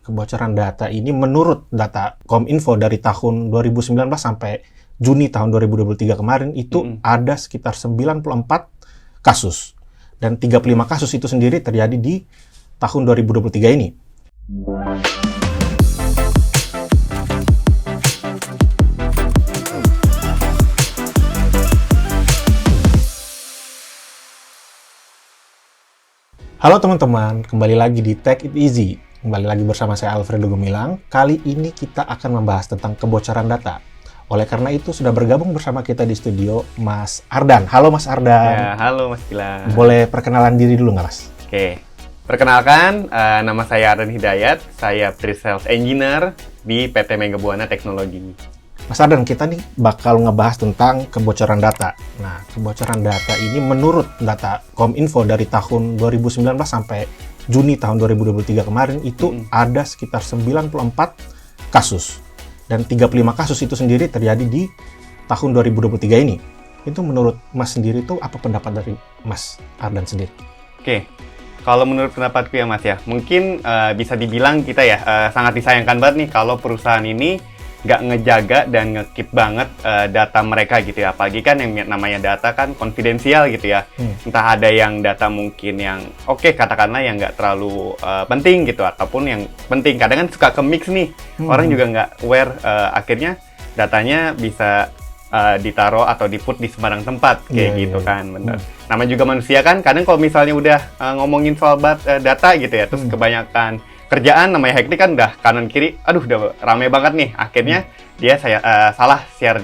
kebocoran data ini menurut data Kominfo dari tahun 2019 sampai Juni tahun 2023 kemarin itu ada sekitar 94 kasus. Dan 35 kasus itu sendiri terjadi di tahun 2023 ini. Halo teman-teman, kembali lagi di Tech It Easy. Kembali lagi bersama saya Alfredo Gumilang. Kali ini kita akan membahas tentang kebocoran data. Oleh karena itu sudah bergabung bersama kita di studio Mas Ardan. Halo Mas Ardan. Ya, halo Mas Gilang. Boleh perkenalan diri dulu nggak Mas? Oke, perkenalkan nama saya Ardan Hidayat. Saya Pre-Sales Engineer di PT Mega Buana Teknologi. Mas Ardan, kita nih bakal ngebahas tentang kebocoran data. Nah, kebocoran data ini menurut data Kominfo dari tahun 2019 sampai Juni tahun 2023 kemarin itu ada sekitar 94 kasus. Dan 35 kasus itu sendiri terjadi di tahun 2023 ini. Itu menurut Mas sendiri itu apa pendapat dari Mas Ardan sendiri? Oke, kalau menurut pendapatku ya Mas ya, mungkin bisa dibilang kita ya sangat disayangkan banget nih kalau perusahaan ini nggak ngejaga dan nge-keep banget data mereka gitu ya. Apalagi kan yang namanya data kan konfidensial gitu ya. Entah ada yang data mungkin yang katakanlah yang nggak terlalu penting gitu, ataupun yang penting. Kadang kan suka ke-mix nih. Orang juga nggak aware, akhirnya datanya bisa ditaruh atau di-put di sembarang tempat kayak gitu kan. Bener. Namanya juga manusia kan, kadang kalau misalnya udah ngomongin soal data gitu ya, terus kebanyakan kerjaan namanya hektik kan udah kanan kiri, udah rame banget nih. Akhirnya dia salah share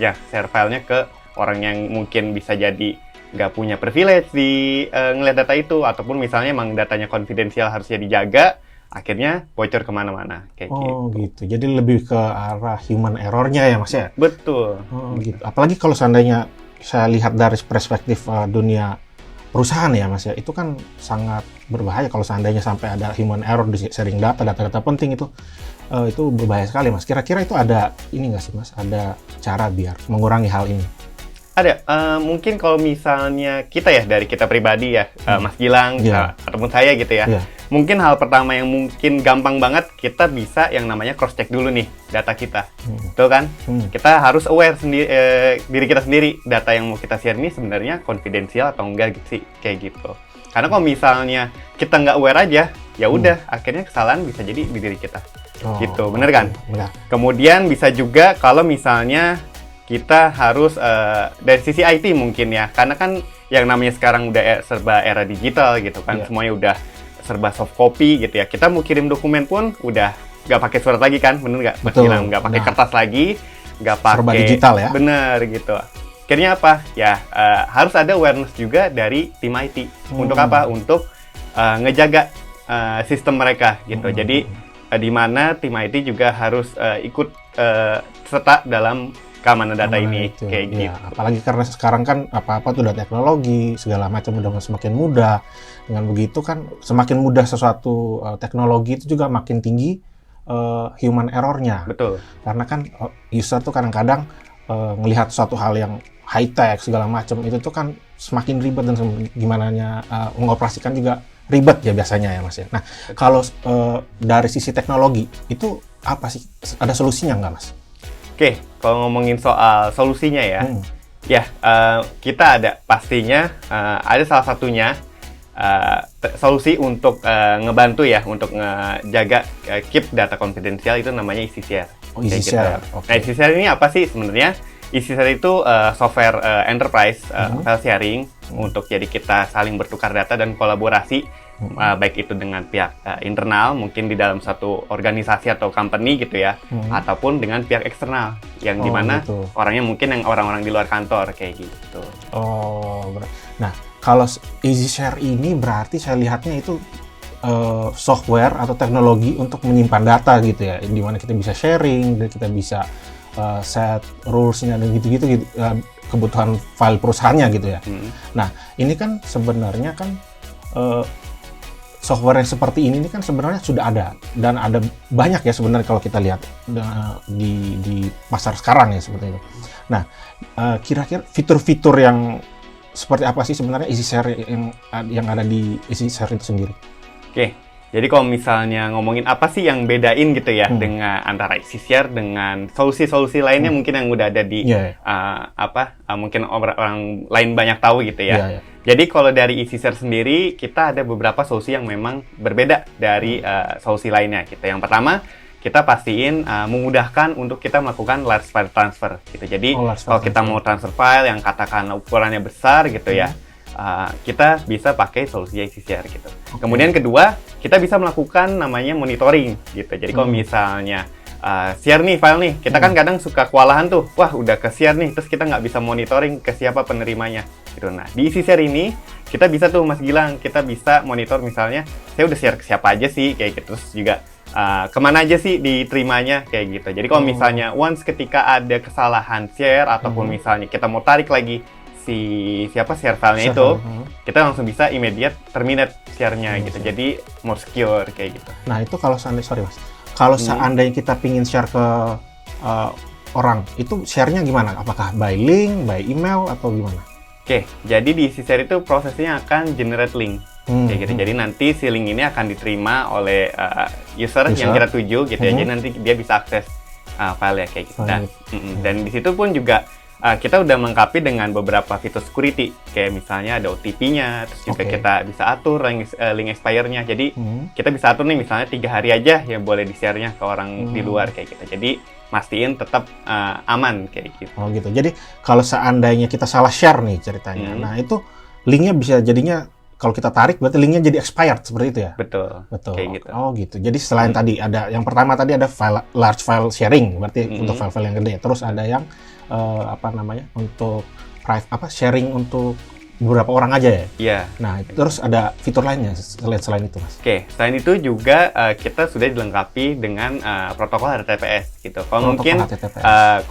filenya ke orang yang mungkin bisa jadi nggak punya privilege di ngeliat data itu, ataupun misalnya emang datanya konfidensial harusnya dijaga, akhirnya bocor kemana-mana kayak gitu. Gitu. Jadi lebih ke arah human error-nya ya Mas ya? Betul. Gitu. Apalagi kalau seandainya saya lihat dari perspektif dunia perusahaan ya Mas ya, itu kan sangat berbahaya kalau seandainya sampai ada human error di sharing data penting itu berbahaya sekali Mas. Kira-kira itu ada ini nggak sih Mas? Ada cara biar mengurangi hal ini? Ada, mungkin kalau misalnya kita ya, dari kita pribadi ya, Mas Gilang, ataupun saya gitu ya, mungkin hal pertama yang mungkin gampang banget, kita bisa yang namanya cross-check dulu nih data kita. Betul kan? Kita harus aware diri kita sendiri, data yang mau kita share ini sebenarnya konfidensial atau enggak gitu sih, kayak gitu. Karena kalau misalnya kita nggak aware aja, ya udah, akhirnya kesalahan bisa jadi di diri kita. Gitu, bener kan? Benar. Kemudian bisa juga kalau misalnya kita harus dari sisi IT mungkin ya, karena kan yang namanya sekarang udah serba era digital gitu kan, semuanya udah serba soft copy gitu ya. Kita mau kirim dokumen pun udah nggak pakai surat lagi kan, bener nggak? Mas Gilang, nggak pakai kertas lagi, nggak pakai serba digital ya. Bener gitu. Akhirnya apa? Ya harus ada awareness juga dari tim IT. Untuk apa? Untuk ngejaga sistem mereka gitu. Jadi di mana tim IT juga harus ikut serta dalam keamanan data ini itu. Kayak ya, gitu. Apalagi karena sekarang kan apa-apa tuh udah teknologi, segala macam udah semakin mudah. Dengan begitu kan semakin mudah sesuatu teknologi itu juga makin tinggi human error-nya. Betul. Karena kan user tuh kadang-kadang melihat suatu hal yang high tech segala macam itu tuh kan semakin ribet dan gimananya mengoperasikan juga ribet ya biasanya ya Mas ya. Nah, kalau dari sisi teknologi itu apa sih? Ada solusinya nggak Mas? Oke, kalau ngomongin soal solusinya ya, kita ada pastinya ada salah satunya solusi untuk ngebantu ya untuk ngejaga keep data konfidensial, itu namanya easy share. Easy share. Gitu. Nah, easy share ini apa sih sebenarnya? Easy share itu software enterprise file sharing untuk jadi kita saling bertukar data dan kolaborasi. Baik itu dengan pihak internal, mungkin di dalam satu organisasi atau company gitu ya, ataupun dengan pihak eksternal, yang dimana gitu. orangnya mungkin yang orang-orang di luar kantor, kayak gitu. Nah, kalau easy share ini berarti saya lihatnya itu software atau teknologi untuk menyimpan data gitu ya, dimana kita bisa sharing, dan kita bisa set rules-nya dan gitu-gitu, kebutuhan file perusahaannya gitu ya. Nah, ini kan sebenarnya kan software yang seperti ini kan sebenarnya sudah ada dan ada banyak ya sebenarnya kalau kita lihat di pasar sekarang ya seperti itu. Nah, kira-kira fitur-fitur yang seperti apa sih sebenarnya easy share yang ada di easy share itu sendiri? Oke, Jadi kalau misalnya ngomongin apa sih yang bedain gitu ya dengan antara EasyShare dengan solusi-solusi lainnya mungkin yang udah ada di mungkin orang lain banyak tahu gitu ya. Jadi kalau dari EasyShare sendiri kita ada beberapa solusi yang memang berbeda dari solusi lainnya gitu. Yang pertama kita pastiin memudahkan untuk kita melakukan large file transfer gitu. Jadi kalau kita mau transfer file yang katakan ukurannya besar gitu ya. Kita bisa pakai solusi EasyShare gitu. Kemudian kedua, kita bisa melakukan namanya monitoring gitu. Jadi kalau misalnya share nih file nih, kita kan kadang suka kewalahan tuh, wah udah ke share nih, terus kita nggak bisa monitoring ke siapa penerimanya gitu. Nah di EasyShare ini kita bisa tuh Mas Gilang, kita bisa monitor misalnya saya udah share ke siapa aja sih kayak gitu, terus juga kemana aja sih diterimanya kayak gitu. Jadi kalau misalnya once ketika ada kesalahan share ataupun misalnya kita mau tarik lagi share filenya itu, kita langsung bisa immediate terminate share-nya gitu. Jadi more secure kayak gitu. Nah itu kalau seandainya kita pingin share ke orang, itu share-nya gimana? Apakah by link, by email, atau gimana? Oke, jadi di EasyShare itu prosesnya akan generate link. Kayak gitu. Jadi nanti si link ini akan diterima oleh user yang kita tuju gitu ya. Jadi nanti dia bisa akses file ya kayak gitu. Dan di situ pun juga kita udah melengkapi dengan beberapa fitur security, kayak misalnya ada OTP-nya, terus juga kita bisa atur link expire-nya. Jadi kita bisa atur nih misalnya 3 hari aja yang boleh di-share-nya ke orang di luar kayak gitu. Jadi mastiin tetap aman kayak gitu. Oh gitu. Jadi kalau seandainya kita salah share nih ceritanya, nah itu linknya bisa jadinya kalau kita tarik berarti linknya jadi expired seperti itu ya? Betul. Kayak gitu. Oh gitu. Jadi selain tadi ada yang pertama tadi ada large file sharing, berarti untuk file-file yang gede. Terus ada yang untuk sharing untuk beberapa orang aja ya? Iya. Nah, terus ada fitur lainnya selain itu, Mas? Oke, selain itu juga kita sudah dilengkapi dengan protokol HTTPS gitu. Kalau mungkin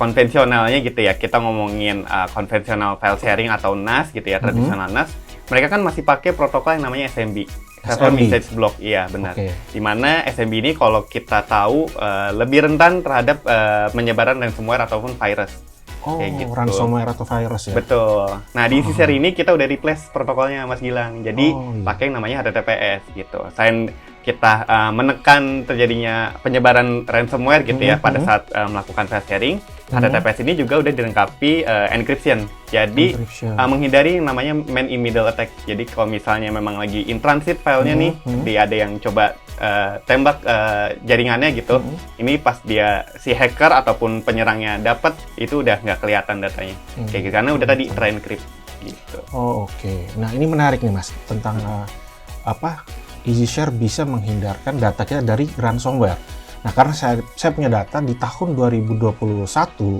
konvensionalnya gitu ya, kita ngomongin konvensional file sharing atau NAS gitu ya, tradisional NAS, mereka kan masih pakai protokol yang namanya SMB. Server Message Block, iya benar. Dimana SMB ini kalau kita tahu lebih rentan terhadap penyebaran ransomware ataupun virus. Gitu. Ransomware atau virus ya? Betul. Nah, di EasyShare ini kita udah replace protokolnya, Mas Gilang. Jadi, pakai yang namanya HTTPS gitu. Selain kita menekan terjadinya penyebaran ransomware gitu ya pada saat melakukan file sharing, HTTPS ini juga udah dilengkapi encryption. Jadi, menghindari yang namanya man-in-middle attack. Jadi, kalau misalnya memang lagi in transit filenya nih, dia ada yang coba tembak jaringannya gitu, ini pas dia si hacker ataupun penyerangnya dapat, itu udah nggak kelihatan datanya. Kayak gitu, karena udah tadi ter-encrypt gitu. Nah, ini menarik nih Mas, tentang EasyShare bisa menghindarkan data kita dari ransomware. Nah, karena saya punya data di tahun 2021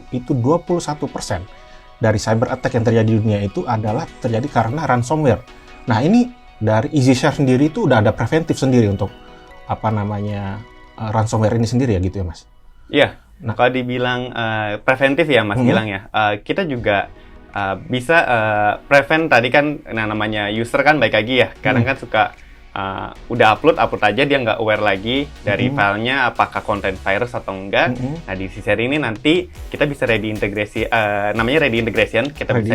itu 21% dari cyber attack yang terjadi di dunia itu adalah terjadi karena ransomware. Nah, ini dari EasyShare sendiri itu udah ada preventif sendiri untuk ransomware ini sendiri ya gitu ya, Mas? Iya. Nah, kalau dibilang preventif ya Mas Gilang ya, kita juga bisa prevent tadi kan namanya user kan baik lagi ya. Kadang kan suka udah upload aja dia nggak aware lagi dari filenya apakah konten virus atau enggak. Nah di EasyShare ini nanti kita bisa ready integration, kita bisa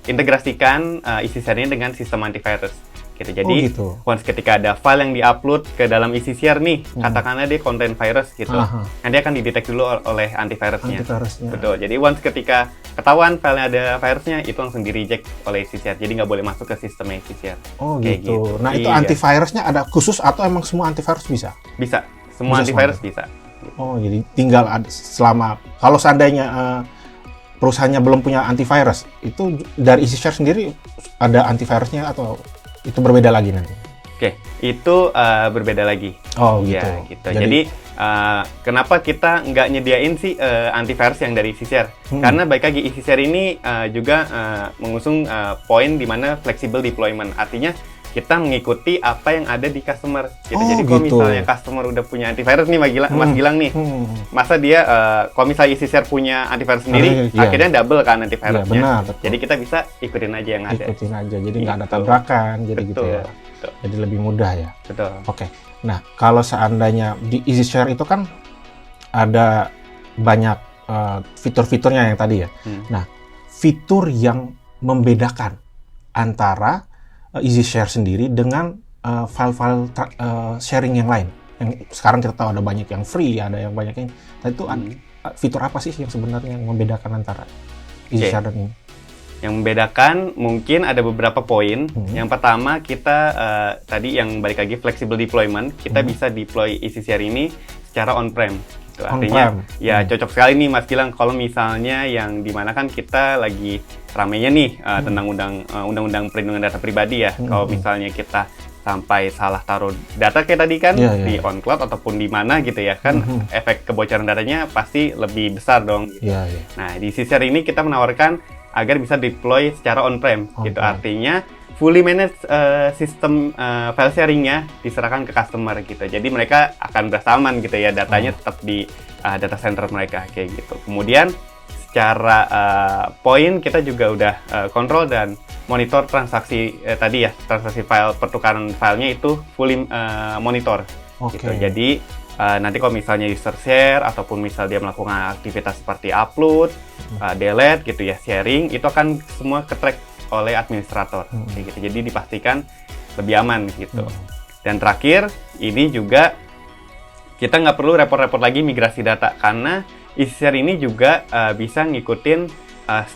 integrasikan EasyShare ini dengan sistem antivirus gitu. Jadi once ketika ada file yang diupload ke dalam EasyShare nih, katakanlah dia konten virus gitu, nanti akan didetek dulu oleh antivirusnya. Betul. Jadi once ketika ketahuan filenya ada virusnya, itu langsung di reject oleh EasyShare. Jadi nggak boleh masuk ke sistemnya EasyShare. Gitu. Nah itu antivirusnya ada khusus atau emang semua antivirus bisa? Bisa. Semua antivirus bisa. Jadi tinggal kalau seandainya perusahaannya belum punya antivirus, itu dari EasyShare sendiri ada antivirusnya atau itu berbeda lagi nanti? Itu berbeda lagi. Gitu. Ya, gitu. Jadi kenapa kita nggak nyediain sih antivirus yang dari EasyShare? Karena baik lagi EasyShare ini juga mengusung poin di mana flexible deployment. Artinya kita mengikuti apa yang ada di customer. Gitu. Jadi kalau misalnya customer udah punya antivirus nih Mas Gilang nih, masa dia kalau misalnya EasyShare punya antivirus sendiri, akhirnya double kan antivirusnya. Jadi kita bisa ikutin aja yang ada. Jadi nggak ada tabrakan, jadi gitu ya. Jadi lebih mudah ya. Betul. Nah, kalau seandainya di EasyShare itu kan ada banyak fitur-fiturnya yang tadi ya. Nah, fitur yang membedakan antara EasyShare sendiri dengan file-file sharing yang lain. Yang sekarang kita tahu ada banyak yang free, ada yang banyak yang... Nah, itu fitur apa sih yang sebenarnya yang membedakan antara easy share dan ini? Yang membedakan mungkin ada beberapa poin. Yang pertama kita tadi yang balik lagi flexible deployment, kita bisa deploy EasyShare ini secara on-prem. Gitu. Artinya ya cocok sekali nih Mas Gilang kalau misalnya yang dimana kan kita lagi ramenya nih tentang undang-undang perlindungan data pribadi ya. Kalau misalnya kita sampai salah taruh data kayak tadi kan di on cloud ataupun di mana gitu ya kan efek kebocoran datanya pasti lebih besar dong. Gitu. Nah di EasyShare ini kita menawarkan agar bisa deploy secara on-prem gitu, artinya fully managed sistem file sharingnya diserahkan ke customer gitu, jadi mereka akan berasa aman gitu ya, datanya tetap di data center mereka kayak gitu. Kemudian secara poin kita juga udah kontrol dan monitor transaksi tadi ya, transaksi file pertukaran filenya itu fully monitor gitu. Jadi nanti kalau misalnya user share ataupun misal dia melakukan aktivitas seperti upload, delete gitu ya, sharing, itu akan semua ke-track oleh administrator gitu. Jadi dipastikan lebih aman gitu. Dan terakhir, ini juga kita nggak perlu repot-repot lagi migrasi data karena EasyShare ini juga bisa ngikutin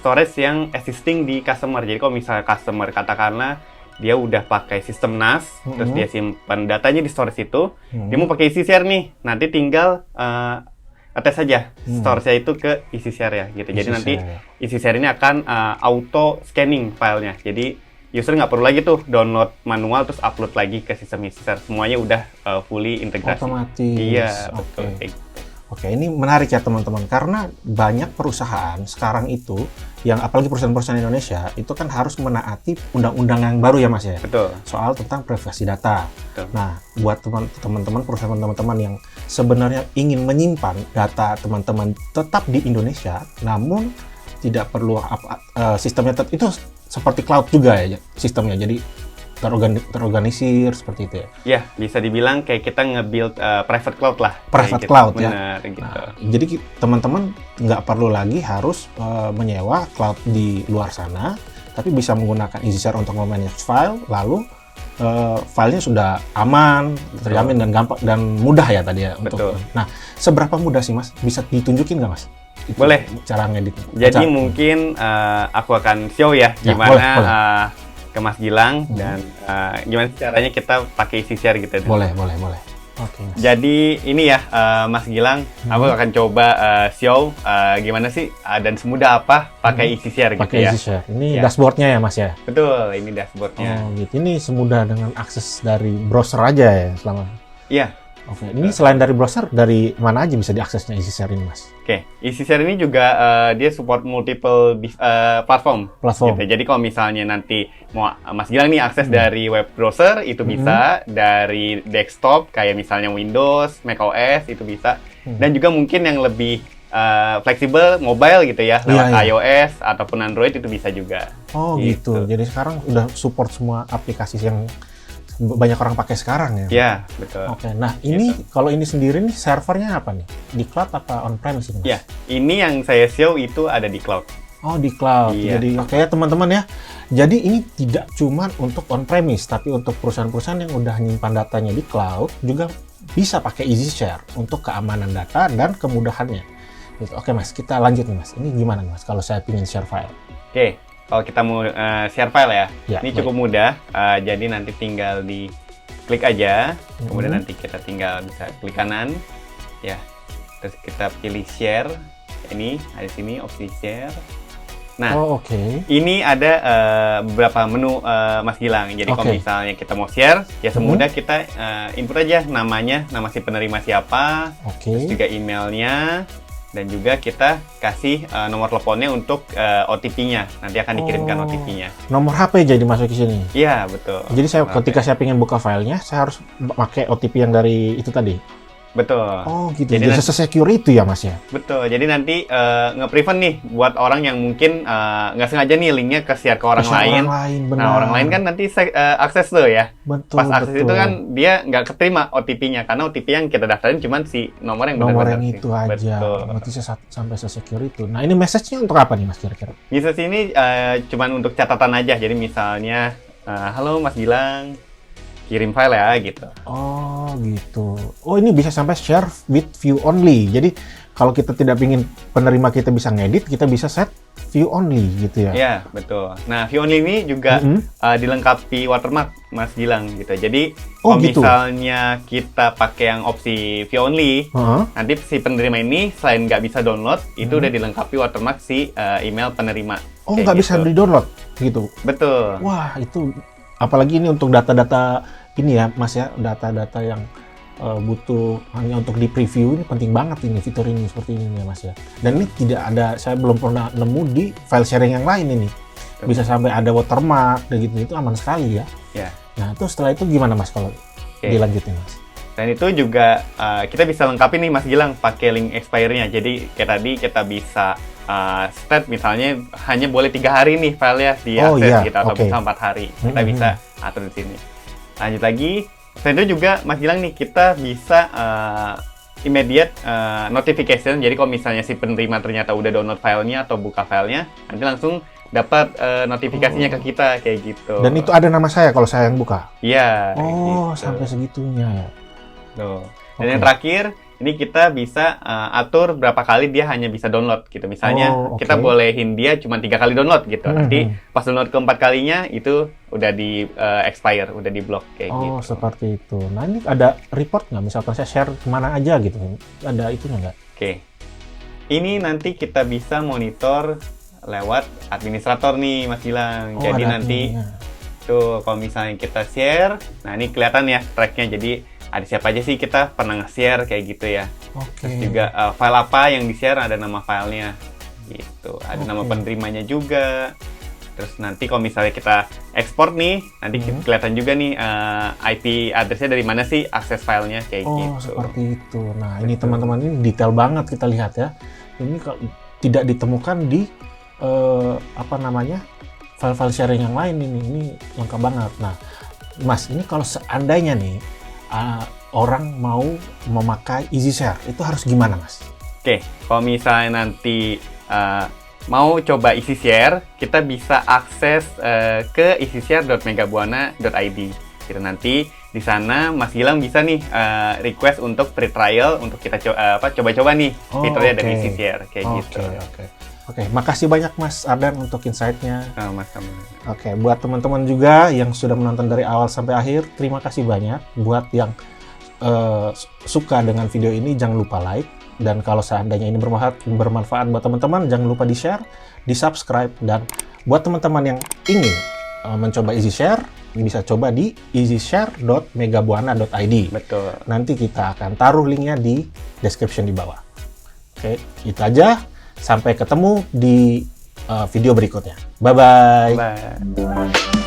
storage yang existing di customer. Jadi kalau misalnya customer katakanlah dia udah pakai sistem NAS, terus dia simpan datanya di storage itu, dia mau pakai EasyShare nih, nanti tinggal attach saja storage-nya itu ke EasyShare ya, gitu. Jadi nanti EasyShare ini akan auto scanning filenya. Jadi user nggak perlu lagi tuh download manual terus upload lagi ke sistem EasyShare. Semuanya udah fully integrasi. Otomatis. Iya, betul. Oke, ini menarik ya teman-teman, karena banyak perusahaan sekarang itu, yang apalagi perusahaan-perusahaan Indonesia, itu kan harus menaati undang-undang yang baru ya Mas ya? Betul. Soal tentang privasi data. Betul. Nah, buat teman-teman, perusahaan teman-teman yang sebenarnya ingin menyimpan data teman-teman tetap di Indonesia, namun tidak perlu sistemnya itu seperti cloud juga ya sistemnya, jadi terorganisir seperti itu ya? Ya, bisa dibilang kayak kita nge-build private cloud lah. Private cloud gitu. Benar, ya? Gitu. Nah, jadi teman-teman nggak perlu lagi harus menyewa cloud di luar sana, tapi bisa menggunakan EasyShare untuk memanage file, lalu filenya sudah aman, terjamin dan gampang dan mudah ya tadi ya. Untuk. Nah, seberapa mudah sih Mas? Bisa ditunjukin nggak Mas? Boleh. Cara ngedit. Jadi mungkin aku akan show ya gimana boleh. Ke Mas Gilang dan gimana caranya kita pakai EasyShare gitu. Boleh. Oke. Jadi ini ya Mas Gilang, aku akan coba show gimana sih dan semudah apa pakai EasyShare gitu ya. EasyShare. Ini dashboardnya ya Mas ya? Betul, ini dashboardnya. Oh gitu. Ini semudah dengan akses dari browser aja ya selama? Iya. Oke, ini selain dari browser, dari mana aja bisa diaksesnya EasyShare ini, Mas? Oke, EasyShare ini juga dia support multiple platform. Gitu. Jadi kalau misalnya nanti mau Mas Gilang nih akses dari web browser, itu bisa. Dari desktop, kayak misalnya Windows, macOS, itu bisa. Dan juga mungkin yang lebih fleksibel, mobile gitu ya, lewat iOS ataupun Android itu bisa juga. Oh gitu. Jadi sekarang udah support semua aplikasi yang banyak orang pakai sekarang ya? Iya, betul. Oke, nah ini kalau ini sendiri nih servernya apa nih? Di cloud apa on-premise ini? Iya, ini yang saya show itu ada di cloud. Oh, di cloud. Iya. Jadi oke ya teman-teman ya. Jadi ini tidak cuma untuk on-premise, tapi untuk perusahaan-perusahaan yang udah nyimpan datanya di cloud juga bisa pakai EasyShare untuk keamanan data dan kemudahannya. Gitu. Oke Mas, kita lanjut nih Mas. Ini gimana nih Mas kalau saya ingin share file? Oke. Kalau kita mau share file ya, ini cukup mudah. Jadi nanti tinggal di klik aja, kemudian nanti kita tinggal bisa klik kanan, ya. Terus kita pilih share. Ini ada sini opsi share. Nah, ini ada beberapa menu Mas Gilang. Jadi kalau misalnya kita mau share, ya semudah kita input aja namanya, nama si penerima siapa, terus juga emailnya. Dan juga kita kasih nomor teleponnya untuk OTP-nya. Nanti akan dikirimkan OTP-nya. Nomor HP jadi masuk ke sini? Iya, betul. Jadi ketika saya ingin buka filenya, saya harus pakai OTP yang dari itu tadi? Betul. Oh gitu, jadi se-secure itu ya Mas ya? Betul, jadi nanti nge-prevent nih buat orang yang mungkin nggak sengaja nih linknya ke-share ke orang lain. Nah orang lain kan nanti akses tuh ya. Betul, pas akses itu kan dia nggak keterima OTP-nya, karena OTP yang kita daftarin cuma si nomor yang nomor yang itu aja. Betul. Berarti sampai se-secure itu. Nah ini message-nya untuk apa nih Mas kira-kira? Message ini cuma untuk catatan aja, jadi misalnya halo Mas Gilang, kirim file ya gitu. Oh gitu. Oh ini bisa sampai share with view only. Jadi kalau kita tidak ingin penerima kita bisa ngedit, kita bisa set view only gitu ya? Ya, betul. Nah, view only ini juga dilengkapi watermark, Mas Gilang gitu. Jadi kalau gitu? misalnya kita pakai yang opsi view only, nanti si penerima ini selain nggak bisa download, itu udah dilengkapi watermark si email penerima. Oh, nggak bisa di-download gitu? Betul. Wah, itu apalagi ini untuk data-data ini ya, Mas ya, data-data yang butuh hanya untuk di preview ini penting banget ini fitur ini seperti ini ya Mas ya. Dan ini tidak ada, saya belum pernah nemu di file sharing yang lain ini. Bisa sampai ada watermark dan gitu, itu aman sekali ya. Ya. Nah, itu setelah itu gimana Mas kalau dilanjutin Mas? Dan itu juga kita bisa lengkapi nih Mas Gilang pakai link expire-nya. Jadi kayak tadi kita bisa state misalnya hanya boleh 3 hari nih filenya diakses gitu, atau bisa 4 hari. Kita bisa atur di sini. Lanjut lagi, selain itu juga Mas Gilang nih kita bisa immediate notification. Jadi kalau misalnya si penerima ternyata udah download filenya atau buka filenya, nanti langsung dapat notifikasinya ke kita kayak gitu. Dan itu ada nama saya kalau saya yang buka? Iya. Oh, gitu. sampai segitunya ya. Tuh. Dan yang terakhir, ini kita bisa atur berapa kali dia hanya bisa download gitu. Misalnya kita bolehin dia cuma 3 kali download gitu. Nanti pas download keempat kalinya itu udah di expire, udah di block kayak gitu. Oh, seperti itu. Nah, ini ada report nggak? Misalkan saya share kemana aja gitu. Ada itunya nggak? Oke. Ini nanti kita bisa monitor lewat administrator nih, Mas Gilang. Jadi nanti tuh kalau misalnya kita share, nah ini kelihatan ya tracknya. Jadi ada siapa aja sih kita pernah nge-share kayak gitu ya. Terus juga file apa yang di-share, ada nama filenya gitu. Ada nama penerimanya juga. Terus nanti kalau misalnya kita ekspor nih, nanti kelihatan juga nih IP address-nya dari mana sih akses filenya kayak gitu. Oh, seperti itu. Nah, ini teman-teman ini detail banget kita lihat ya. Ini tidak ditemukan di file-file sharing yang lain ini lengkap banget. Nah, Mas, ini kalau seandainya nih orang mau memakai EasyShare, itu harus gimana, Mas? Oke, kalau misalnya nanti mau coba EasyShare, kita bisa akses ke easyshare.megabuana.id. Gitu, nanti di sana Mas Gilang bisa nih request untuk free trial untuk kita coba-coba nih fiturnya dari EasyShare kayak gitu. Oke, makasih banyak Mas Ardan untuk insight-nya. Mas. Oke, buat teman-teman juga yang sudah menonton dari awal sampai akhir, terima kasih banyak. Buat yang suka dengan video ini, jangan lupa like. Dan kalau seandainya ini bermanfaat buat teman-teman, jangan lupa di-share, di-subscribe. Dan buat teman-teman yang ingin mencoba EasyShare, bisa coba di easyshare.megabuana.id. Betul. Nanti kita akan taruh linknya di description di bawah. Oke, itu aja. Sampai ketemu di video berikutnya. Bye-bye. Bye.